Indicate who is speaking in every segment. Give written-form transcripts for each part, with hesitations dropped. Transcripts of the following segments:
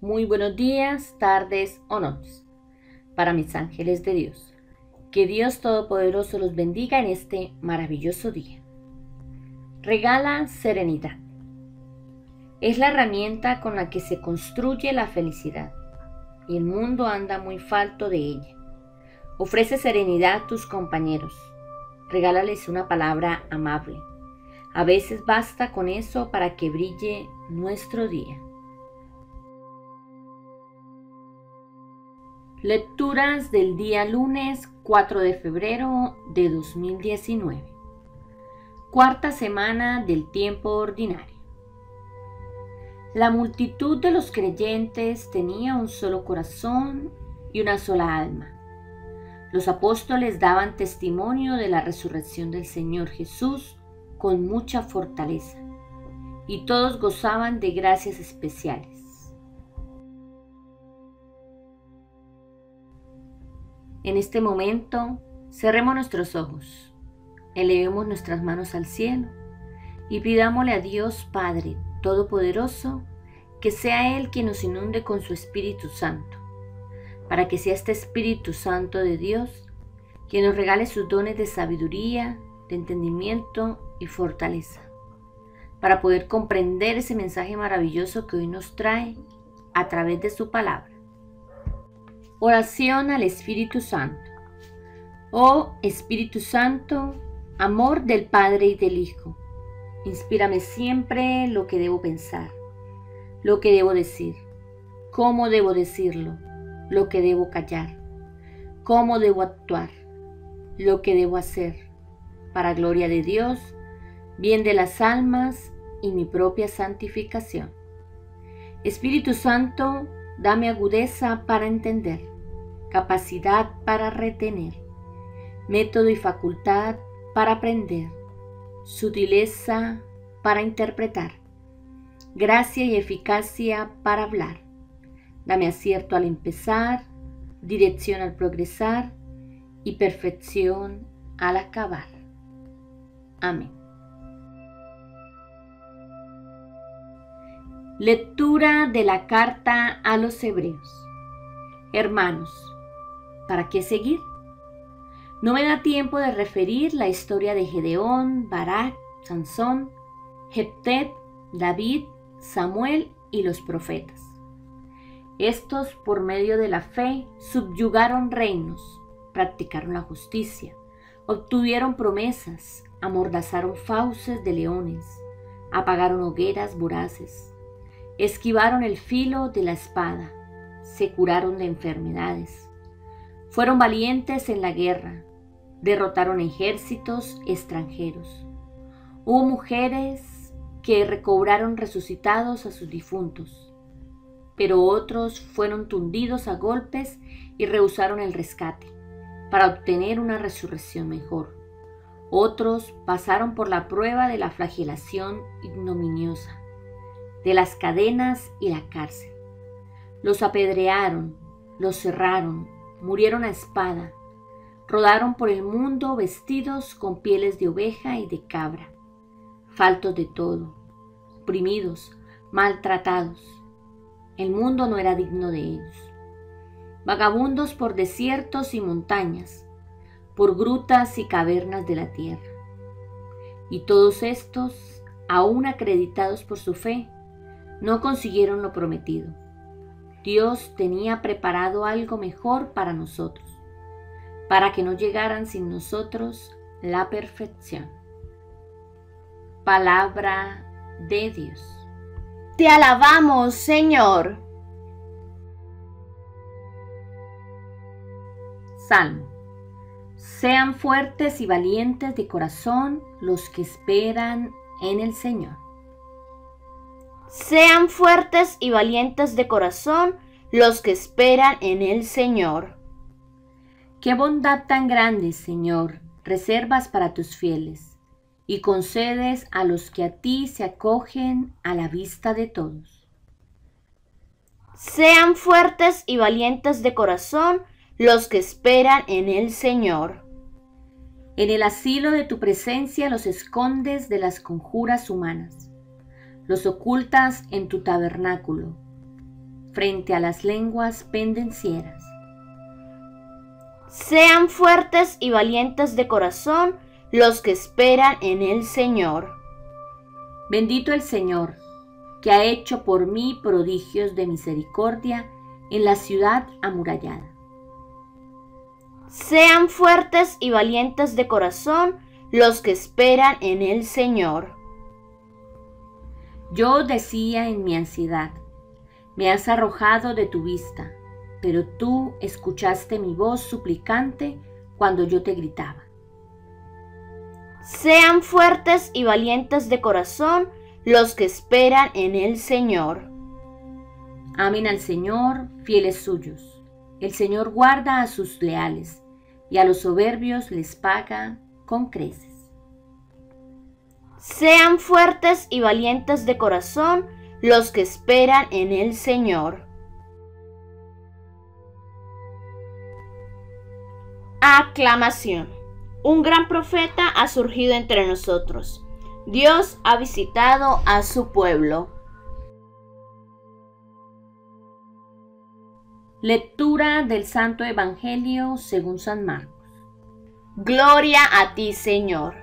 Speaker 1: Muy buenos días, tardes o noches para mis ángeles de Dios. Que Dios Todopoderoso los bendiga en este maravilloso día. Regala serenidad. Es la herramienta con la que se construye la felicidad y el mundo anda muy falto de ella. Ofrece serenidad a tus compañeros. Regálales una palabra amable. A veces basta con eso para que brille nuestro día. Lecturas del día lunes 4 de febrero de 2019. Cuarta semana del tiempo ordinario. La multitud de los creyentes tenía un solo corazón y una sola alma. Los apóstoles daban testimonio de la resurrección del Señor Jesús con mucha fortaleza, y todos gozaban de gracias especiales. En este momento, cerremos nuestros ojos, elevemos nuestras manos al cielo y pidámosle a Dios Padre Todopoderoso que sea Él quien nos inunde con su Espíritu Santo, para que sea este Espíritu Santo de Dios quien nos regale sus dones de sabiduría, de entendimiento y fortaleza, para poder comprender ese mensaje maravilloso que hoy nos trae a través de su palabra. Oración al Espíritu Santo. Oh Espíritu Santo, amor del Padre y del Hijo, inspírame siempre lo que debo pensar, lo que debo decir, cómo debo decirlo, lo que debo callar, cómo debo actuar, lo que debo hacer, para gloria de Dios, bien de las almas y mi propia santificación. Espíritu Santo, dame agudeza para entender, capacidad para retener, método y facultad para aprender, sutileza para interpretar, gracia y eficacia para hablar. Dame acierto al empezar, dirección al progresar y perfección al acabar. Amén. Lectura de la carta a los Hebreos. Hermanos, ¿para qué seguir? No me da tiempo de referir la historia de Gedeón, Barak, Sansón, Jefté, David, Samuel y los profetas. Estos, por medio de la fe, subyugaron reinos, practicaron la justicia, obtuvieron promesas, amordazaron fauces de leones, apagaron hogueras voraces, esquivaron el filo de la espada, se curaron de enfermedades, fueron valientes en la guerra, derrotaron ejércitos extranjeros. Hubo mujeres que recobraron resucitados a sus difuntos, pero otros fueron tundidos a golpes y rehusaron el rescate para obtener una resurrección mejor. Otros pasaron por la prueba de la flagelación ignominiosa, de las cadenas y la cárcel. Los apedrearon, los cerraron, murieron a espada, rodaron por el mundo vestidos con pieles de oveja y de cabra, faltos de todo, oprimidos, maltratados. El mundo no era digno de ellos. Vagabundos por desiertos y montañas, por grutas y cavernas de la tierra. Y todos estos, aún acreditados por su fe, no consiguieron lo prometido. Dios tenía preparado algo mejor para nosotros, para que no llegaran sin nosotros la perfección. Palabra de Dios.
Speaker 2: Te alabamos, Señor.
Speaker 1: Salmo. Sean fuertes y valientes de corazón los que esperan en el Señor.
Speaker 2: Sean fuertes y valientes de corazón los que esperan en el Señor.
Speaker 1: Qué bondad tan grande, Señor, reservas para tus fieles, y concedes a los que a ti se acogen a la vista de todos.
Speaker 2: Sean fuertes y valientes de corazón los que esperan en el Señor.
Speaker 1: En el asilo de tu presencia los escondes de las conjuras humanas, los ocultas en tu tabernáculo. frente a las lenguas pendencieras.
Speaker 2: Sean fuertes y valientes de corazón los que esperan en el Señor.
Speaker 1: Bendito el Señor, que ha hecho por mí prodigios de misericordia en la ciudad amurallada.
Speaker 2: Sean fuertes y valientes de corazón los que esperan en el Señor.
Speaker 1: Yo decía en mi ansiedad, me has arrojado de tu vista, pero tú escuchaste mi voz suplicante cuando yo te gritaba.
Speaker 2: Sean fuertes y valientes de corazón los que esperan en el Señor.
Speaker 1: Amen al Señor, fieles suyos. El Señor guarda a sus leales, y a los soberbios les paga con creces.
Speaker 2: Sean fuertes y valientes de corazón los que esperan en el Señor. Aclamación. Un gran profeta ha surgido entre nosotros. Dios ha visitado a su pueblo.
Speaker 1: Lectura del Santo Evangelio según San Marcos.
Speaker 2: Gloria a ti, Señor.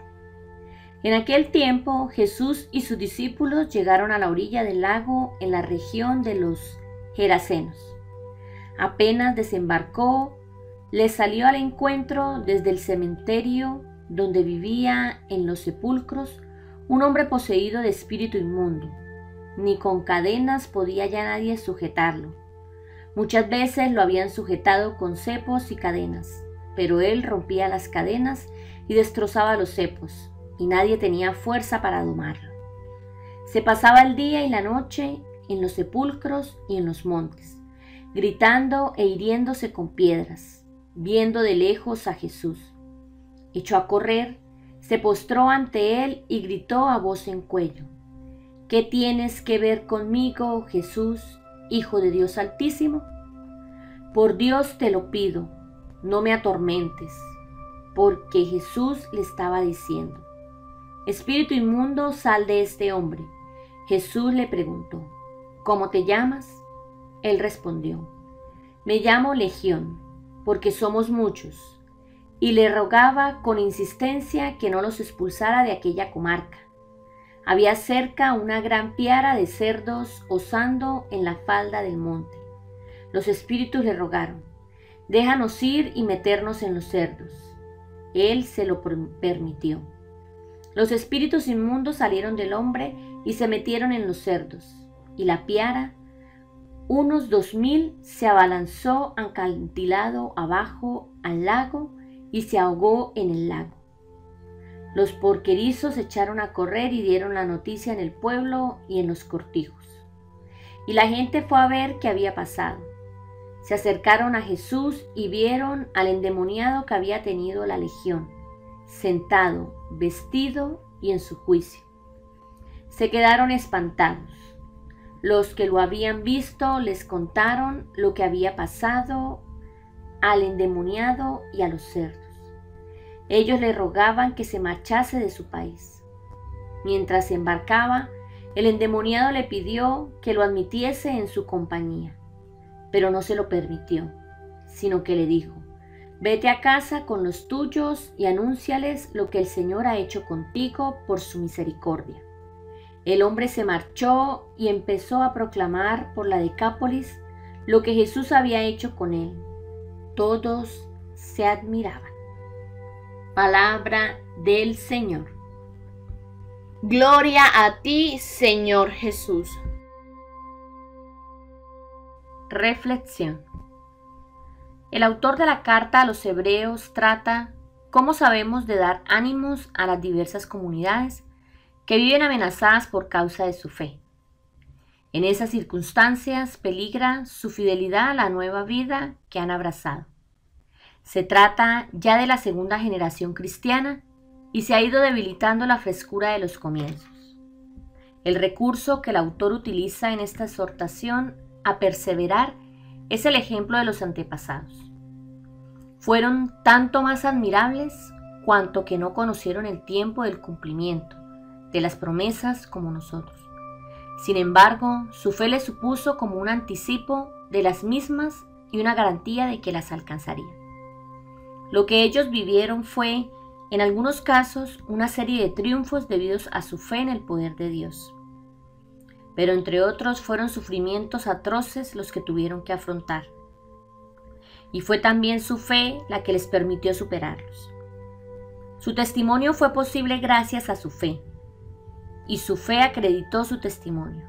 Speaker 1: En aquel tiempo, Jesús y sus discípulos llegaron a la orilla del lago en la región de los Gerasenos. Apenas desembarcó, les salió al encuentro desde el cementerio donde vivía en los sepulcros un hombre poseído de espíritu inmundo. Ni con cadenas podía ya nadie sujetarlo. Muchas veces lo habían sujetado con cepos y cadenas, pero él rompía las cadenas y destrozaba los cepos, y nadie tenía fuerza para domarlo. Se pasaba el día y la noche en los sepulcros y en los montes, gritando e hiriéndose con piedras, viendo de lejos a Jesús. Echó a correr, se postró ante él y gritó a voz en cuello: ¿Qué tienes que ver conmigo, Jesús, Hijo de Dios Altísimo? Por Dios te lo pido, no me atormentes, porque Jesús le estaba diciendo: Espíritu inmundo, sal de este hombre. Jesús le preguntó: ¿Cómo te llamas? Él respondió: Me llamo Legión, porque somos muchos. Y le rogaba con insistencia que no los expulsara de aquella comarca. Había cerca una gran piara de cerdos osando en la falda del monte. Los espíritus le rogaron: Déjanos ir y meternos en los cerdos. Él se lo permitió. Los espíritus inmundos salieron del hombre y se metieron en los cerdos, y la piara, unos 2000, se abalanzó acantilado abajo al lago y se ahogó en el lago. Los porquerizos echaron a correr y dieron la noticia en el pueblo y en los cortijos. Y la gente fue a ver qué había pasado. Se acercaron a Jesús y vieron al endemoniado que había tenido la legión, sentado, vestido y en su juicio. Se quedaron espantados. Los que lo habían visto les contaron lo que había pasado al endemoniado y a los cerdos. Ellos le rogaban que se marchase de su país. Mientras se embarcaba, el endemoniado le pidió que lo admitiese en su compañía, pero no se lo permitió, sino que le dijo: Vete a casa con los tuyos y anúnciales lo que el Señor ha hecho contigo por su misericordia. El hombre se marchó y empezó a proclamar por la Decápolis lo que Jesús había hecho con él. Todos se admiraban. Palabra del Señor.
Speaker 2: Gloria a ti, Señor Jesús.
Speaker 1: Reflexión. El autor de la carta a los Hebreos trata cómo sabemos de dar ánimos a las diversas comunidades que viven amenazadas por causa de su fe. En esas circunstancias peligra su fidelidad a la nueva vida que han abrazado. Se trata ya de la segunda generación cristiana y se ha ido debilitando la frescura de los comienzos. El recurso que el autor utiliza en esta exhortación a perseverar es el ejemplo de los antepasados. Fueron tanto más admirables cuanto que no conocieron el tiempo del cumplimiento de las promesas como nosotros. Sin embargo, su fe les supuso como un anticipo de las mismas y una garantía de que las alcanzarían. Lo que ellos vivieron fue, en algunos casos, una serie de triunfos debidos a su fe en el poder de Dios. Pero entre otros fueron sufrimientos atroces los que tuvieron que afrontar. Y fue también su fe la que les permitió superarlos. Su testimonio fue posible gracias a su fe, y su fe acreditó su testimonio.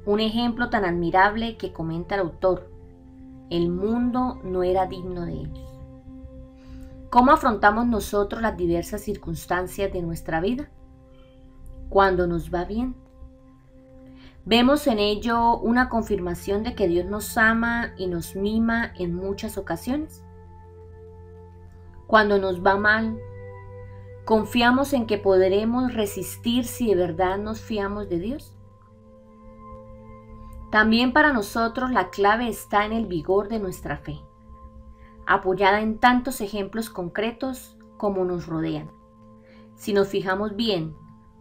Speaker 1: Un ejemplo tan admirable que comenta el autor: el mundo no era digno de ellos. ¿Cómo afrontamos nosotros las diversas circunstancias de nuestra vida? Cuando nos va bien, ¿vemos en ello una confirmación de que Dios nos ama y nos mima en muchas ocasiones? Cuando nos va mal, ¿confiamos en que podremos resistir si de verdad nos fiamos de Dios? También para nosotros la clave está en el vigor de nuestra fe, apoyada en tantos ejemplos concretos como nos rodean. Si nos fijamos bien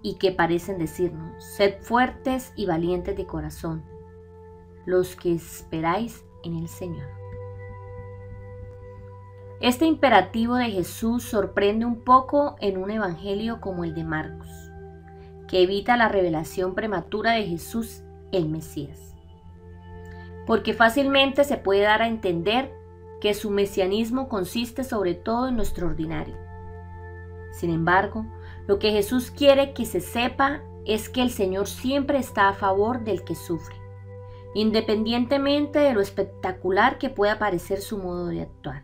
Speaker 1: y que parecen decirnos: sed fuertes y valientes de corazón, los que esperáis en el Señor. Este imperativo de Jesús sorprende un poco en un evangelio como el de Marcos, que evita la revelación prematura de Jesús, el Mesías, porque fácilmente se puede dar a entender que su mesianismo consiste sobre todo en nuestro ordinario. Sin embargo, lo que Jesús quiere que se sepa es que el Señor siempre está a favor del que sufre, independientemente de lo espectacular que pueda parecer su modo de actuar.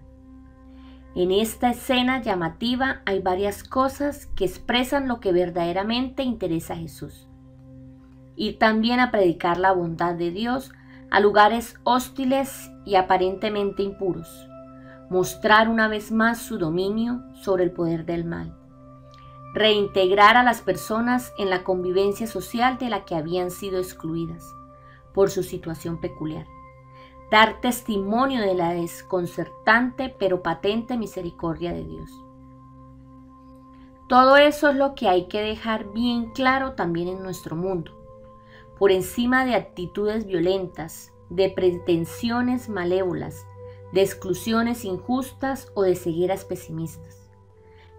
Speaker 1: En esta escena llamativa hay varias cosas que expresan lo que verdaderamente interesa a Jesús. Ir también a predicar la bondad de Dios a lugares hostiles y aparentemente impuros, mostrar una vez más su dominio sobre el poder del mal, reintegrar a las personas en la convivencia social de la que habían sido excluidas por su situación peculiar, dar testimonio de la desconcertante pero patente misericordia de Dios. Todo eso es lo que hay que dejar bien claro también en nuestro mundo, por encima de actitudes violentas, de pretensiones malévolas, de exclusiones injustas o de cegueras pesimistas.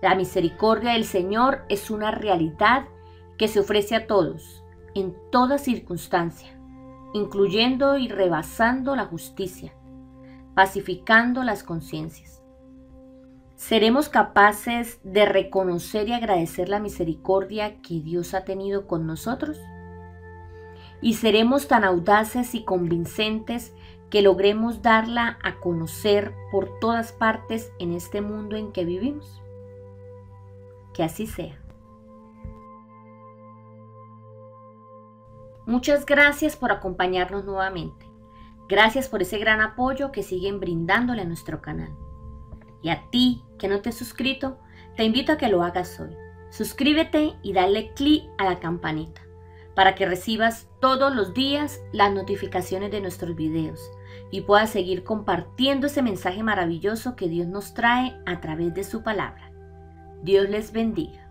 Speaker 1: La misericordia del Señor es una realidad que se ofrece a todos, en toda circunstancia, incluyendo y rebasando la justicia, pacificando las conciencias. ¿Seremos capaces de reconocer y agradecer la misericordia que Dios ha tenido con nosotros? ¿Y seremos tan audaces y convincentes que logremos darla a conocer por todas partes en este mundo en que vivimos? Que así sea. Muchas gracias por acompañarnos nuevamente. Gracias por ese gran apoyo que siguen brindándole a nuestro canal. Y a ti que no te has suscrito, te invito a que lo hagas hoy. Suscríbete y dale clic a la campanita para que recibas todos los días las notificaciones de nuestros videos y puedas seguir compartiendo ese mensaje maravilloso que Dios nos trae a través de su palabra. Dios les bendiga.